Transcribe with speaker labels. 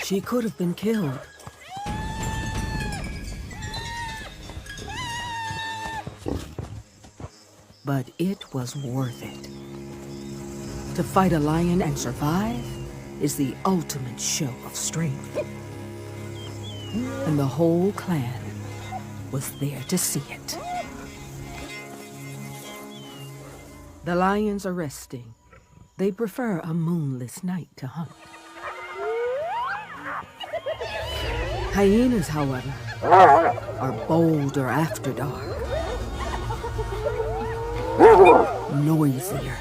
Speaker 1: She could have been killed. But it was worth it. To fight a lion and survive is the ultimate show of strength. And the whole clan was there to see it. The lions are resting. They prefer a moonless night to hunt. Hyenas, however, are bolder after dark. Noisier.